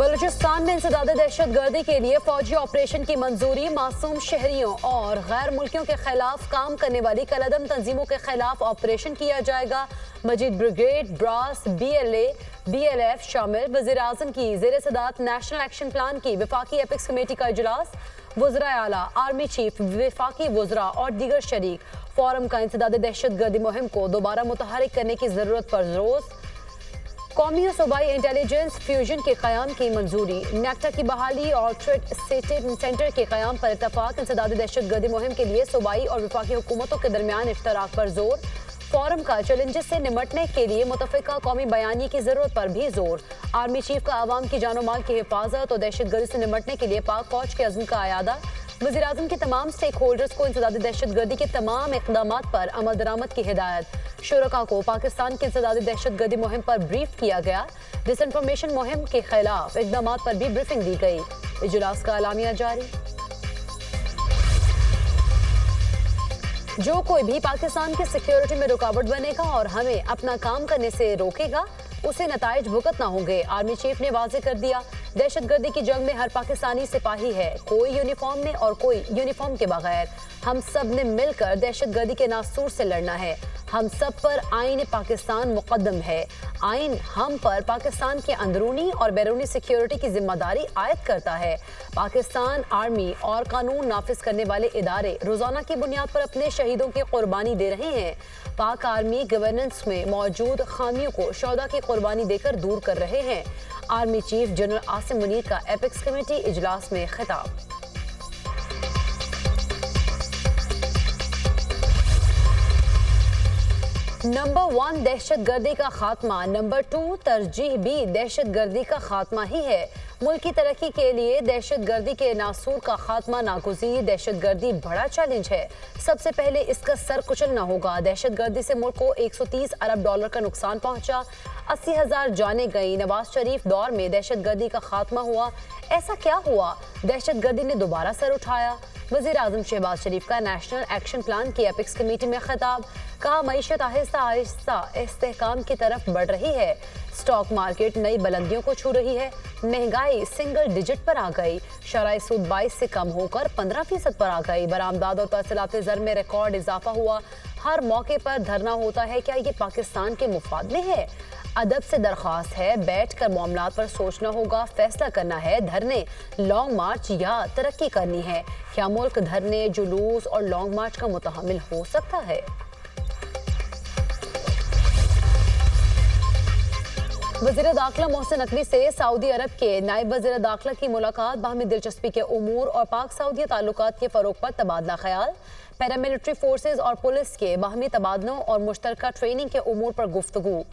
बलूचिस्तान में इंसदाद दहशत गर्दी के लिए फौजी ऑपरेशन की मंजूरी। मासूम शहरियों और गैर मुल्कियों के खिलाफ काम करने वाली कलअदम तंजीमों के खिलाफ ऑपरेशन किया जाएगा। मजीद ब्रिगेड, ब्रास, BLA, BLF शामिल। वज़ीर आज़म की ज़ेर सदारत नेशनल एक्शन प्लान की वफाकी एपिक्स कमेटी का इजलास। वज़राए आला, आर्मी चीफ, वफाकी वज़रा और दीगर शरीक। फोरम का इंसदाद दहशत गर्दी मुहिम को दोबारा मुतहरिक करने की जरूरत पर जोर। कौमी और सूबाई इंटेलिजेंस फ्यूजन के क़याम की मंजूरी। नेक्टा की बहाली और ट्रेड सेंटर के क़याम पर इत्तफाक। इंसदाद दहशत गर्दी मुहिम के लिए सूबाई और वफाकी हुकूमतों के दरमियान इश्तराक पर जोर। फोरम का चैलेंजेस से निमटने के लिए मुतफ़िका कौमी बयानी की जरूरत पर भी जोर। आर्मी चीफ का आवाम की जानो माल की हिफाजत और दहशत गर्दी से निमटने के लिए पाक फौज के अज़्म का आयादा। वज़ीर आज़म की तमाम स्टेक होल्डर्स को इंसदाद दहशत गर्दी के तमाम इक़दामात पर अमल दरामद की हिदायत। शुरका को पाकिस्तान की इंसदाद दहशत गर्दी मुहिम पर ब्रीफ किया गया। डिसइंफॉर्मेशन मुहिम के खिलाफ इक़दामात पर भी ब्रीफिंग दी गई। इजलास का एलामिया जारी। जो कोई भी पाकिस्तान की सिक्योरिटी में रुकावट बनेगा और हमें अपना काम करने से रोकेगा, उसे नताइज भुगतना होंगे। आर्मी चीफ ने वाज़ेह कर दिया, दहशत गर्दी की जंग में हर पाकिस्तानी सिपाही है, कोई यूनिफॉर्म में और कोई यूनिफॉर्म के बगैर। हम सब ने मिलकर दहशत गर्दी के नासूर से लड़ना है। हम सब पर आईन पाकिस्तान मुकद्दम है। आईन हम पर पाकिस्तान के अंदरूनी और बैरूनी सिक्योरिटी की जिम्मेदारी आयद करता है। पाकिस्तान आर्मी और कानून नाफिज करने वाले इदारे रोजाना की बुनियाद पर अपने शहीदों की कुर्बानी दे रहे हैं। पाक आर्मी गवर्नेंस में मौजूद खामियों को शौदा की कुर्बानी देकर दूर कर रहे हैं। Army chief general Asim Munir का एपिक्स कमेटी इजलास में खिताब। नंबर 1 दहशत गर्दी का खात्मा, नंबर 2 तरजीह भी दहशत गर्दी का खात्मा ही है। मुल्क की तरक्की के लिए दहशत गर्दी के नासूर का खात्मा नागुज़ीर। दहशत गर्दी बड़ा चैलेंज है, सबसे पहले इसका सर कुचलना होगा। दहशत गर्दी से मुल्क को 130 अरब डॉलर का नुकसान पहुंचा, 80,000 जाने गई। नवाज शरीफ दौर में दहशत गर्दी का खात्मा हुआ। ऐसा क्या हुआ? दहशत गर्दी ने दोबारा सर उठाया। वज़ीर आज़म शहबाज शरीफ का नेशनल एक्शन प्लान की एपिक्स कमेटी में खिताब। कहा, मईशत आहिस्ता आहिस्ता इस्तेहकाम की तरफ बढ़ रही है। स्टॉक मार्केट नई बुलंदियों को छू रही है। महंगाई सिंगल डिजिट पर आ गई। शरई सूद 22 से कम होकर 15% पर आ गई। बरामदात और तहसीलात ज़र में रिकॉर्ड इजाफा हुआ। हर मौके पर धरना होता है, क्या ये पाकिस्तान के मुफाद में है? अदब से दरख्वास्त है, बैठ कर मामलात पर सोचना होगा, फैसला करना है। धरने, लॉन्ग मार्च या तरक्की करनी है? क्या मुल्क धरने, जुलूस और लॉन्ग मार्च का मुतहम्मिल हो सकता है? वज़ीर दाखिला मोहसिन नकवी से सऊदी अरब के नायब वज़ीर दाखिला की मुलाकात। बाहमी दिलचस्पी के उमूर और पाक सऊदी ताल्लुकात के फ़रोग पर तबादला ख्याल। पैरामिलिट्री फोर्सेज और पुलिस के बाहमी तबादलों और मुश्तरका ट्रेनिंग के उमूर पर गुफ्तगू।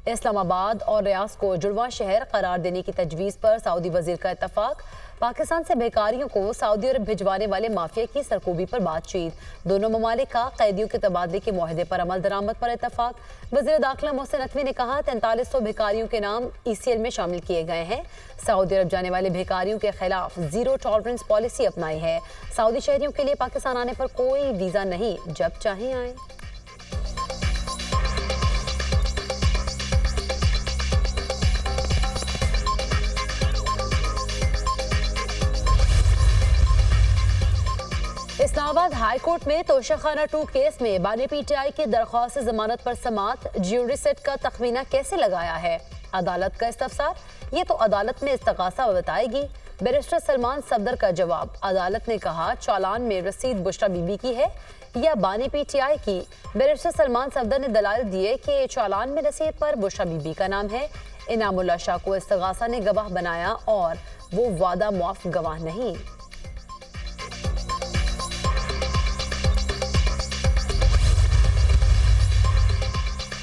इस्लामाबाद और रियाद को जुड़वा शहर करार देने की तजवीज़ पर सऊदी वज़ीर का इत्तफाक। पाकिस्तान से बेकारियों को सऊदी अरब भिजवाने वाले माफिया की सरकूबी पर बातचीत। दोनों ममालिक का कैदियों के तबादले के मुआहदे पर अमल दरामद पर इत्तफाक। वज़ीर दाखिला मोहसिन नकवी ने कहा, 4300 भिखारियों के नाम ECL में शामिल किए गए हैं। सऊदी अरब जाने वाले भिखारियों के खिलाफ जीरो टॉलरेंस पॉलिसी अपनाई है। सऊदी शहरियों के लिए पाकिस्तान आने पर कोई वीज़ा नहीं, जब चाहें आए। इस्लामाबाद हाई कोर्ट में तोशाखाना 2 केस में बानी PTI की दरख्वास्त जमानत पर समात। ज्यूरी सेट का तखमीना कैसे लगाया है? अदालत का इस्तफसार, ये तो अदालत में इस्तगासा बताएगी। बैरिस्टर सलमान सफदर का जवाब। अदालत ने कहा, चालान में रसीद बुशरा बीबी की है या बानी PTI की? बैरिस्टर सलमान सफदर ने दलाल दिए कि चालान में रसीद पर बुशरा बीबी का नाम है। इनामुल्लाह शाह को इस्तगासा ने गवाह बनाया और वो वादा मुआफ गवाह नहीं।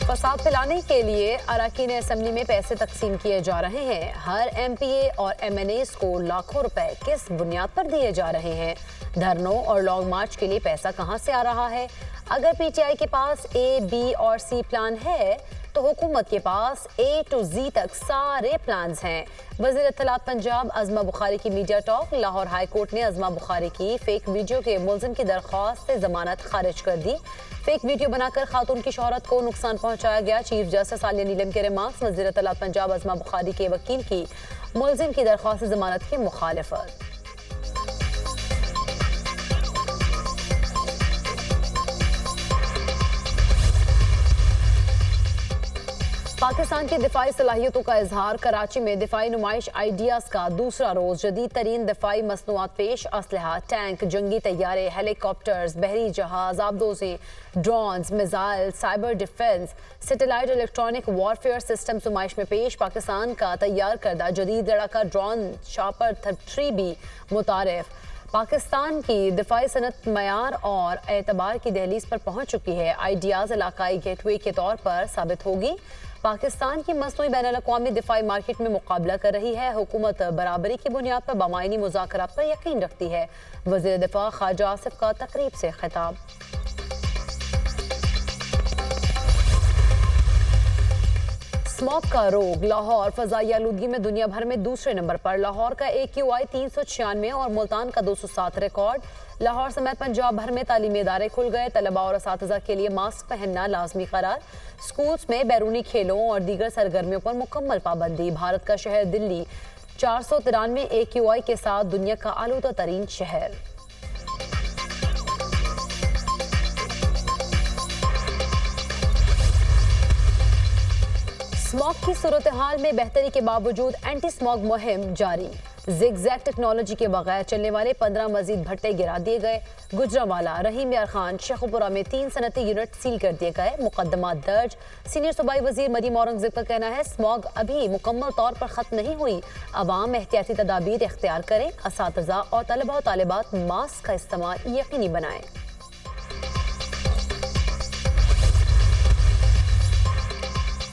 फसाद फैलाने के लिए अरकान असेंबली में पैसे तकसीम किए जा रहे हैं। हर MPA और MNAs को लाखों रुपए किस बुनियाद पर दिए जा रहे हैं? धरनों और लॉन्ग मार्च के लिए पैसा कहां से आ रहा है? अगर पीटीआई के पास ए, बी और सी प्लान है तो हुकूमत के पास ए टू जी तक सारे प्लान्स हैं। वज़ीर इत्तलात पंजाब अज़मा बुखारी की media talk. Lahore high court ने अज़मा बुखारी की फेक वीडियो के मुल्ज़िम की दरख्वास्त से जमानत खारिज कर दी। फेक वीडियो बनाकर खातून की शोहरत को नुकसान पहुंचाया गया। चीफ जस्टिस आलिया नीलम के रिमार्क्स। वज़ीर इत्तलात पंजाब अज़मा बुखारी के वकील की मुल्ज़िम की दरख्वास्त से जमानत की मुखालिफत। पाकिस्तान की दिफाई सलाहियतों का इजहार। कराची में दिफाई नुमाइश आइडियाज़ का दूसरा रोज। जदीद तरीन दिफाई मसनूआत पेश। असलहा, टैंक, जंगी तैयारे, हेलीकॉप्टर्स, बहरी जहाज, आबदोज़ें, drones, missile, cyber defence, satellite, electronic warfare system नुमाइश में पेश। पाकिस्तान का तैयार करदा जदीद लड़ाका ड्रोन शापर 3 भी मुतारिफ। पाकिस्तान की दिफाई सनत मयार और एतबार की दहलीज पर पहुंच चुकी है। आइडियाज़ इलाकाई गेटवे के तौर पर साबित होगी। पाकिस्तान की मसनूई बैनुल-अक़वामी दिफाई मार्केट में मुकाबला कर रही है। हुकूमत बराबरी की बुनियाद पर बामायनी मुज़ाकरात पर यकीन रखती है। वज़ीर दिफा ख्वाजा आसिफ का तकरीब से खिताब। स्मॉग का रोग। लाहौर फ़ज़ाई आलूदगी में दुनिया भर में दूसरे नंबर पर। लाहौर का AQI 396 और मुल्तान का 207 रिकॉर्ड। लाहौर समेत पंजाब भर में तालीमी इदारे खुल गए। तलबा और असातिज़ा के लिए मास्क पहनना लाजमी करार। स्कूल्स में बैरूनी खेलों और दीगर सरगर्मियों पर मुकम्मल पाबंदी। भारत का शहर दिल्ली 493 AQI के साथ दुनिया का आलूदा तरीन शहर। स्मॉग की सूरत हाल में बेहतरी के बावजूद एंटी स्मॉग मुहिम जारी। जिगजैग टेक्नोलॉजी के बगैर चलने वाले 15 मजीद भट्टे गिरा दिए गए। गुजरांवाला, रहीम यार खान, शेखुपुरा में 3 सनती यूनिट सील कर दिए गए। मुकदमा दर्ज। सीनियर सूबाई वजीर मरीम औरंगजेब का कहना है स्मॉग अभी मुकम्मल तौर पर खत्म नहीं हुई। अवाम एहतियाती तदाबीर इख्तियार करें। असातिज़ा और तलबा और तालिबात मास्क का इस्तेमाल यकीनी बनाएं।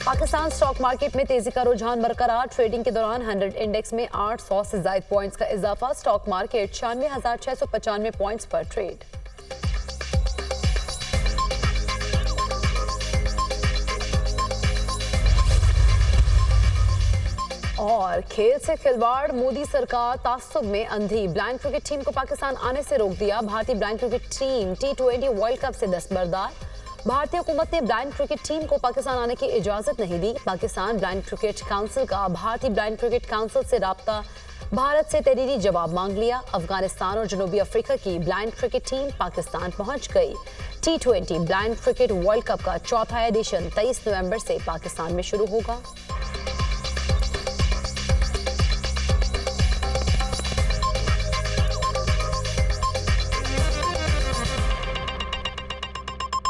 पाकिस्तान स्टॉक मार्केट में तेजी का रुझान बरकरार। ट्रेडिंग के दौरान 100 इंडेक्स में 800 से ज्यादा पॉइंट्स का इजाफा। स्टॉक मार्केट 96,695 पॉइंट्स पर ट्रेड। और खेल से खिलवाड़। मोदी सरकार तासुब में अंधी। ब्लाइंड क्रिकेट टीम को पाकिस्तान आने से रोक दिया। भारतीय blind cricket team T20 world cup से दस्तबरदार। भारतीय हुकूमत ने ब्लाइंड क्रिकेट टीम को पाकिस्तान आने की इजाजत नहीं दी। पाकिस्तान ब्लाइंड क्रिकेट काउंसिल का भारतीय ब्लाइंड क्रिकेट काउंसिल से राब्ता। भारत से तहरीरी जवाब मांग लिया। अफगानिस्तान और जनूबी अफ्रीका की ब्लाइंड क्रिकेट टीम पाकिस्तान पहुंच गई। T20 blind cricket world cup का चौथा एडिशन 23 नवंबर से पाकिस्तान में शुरू होगा।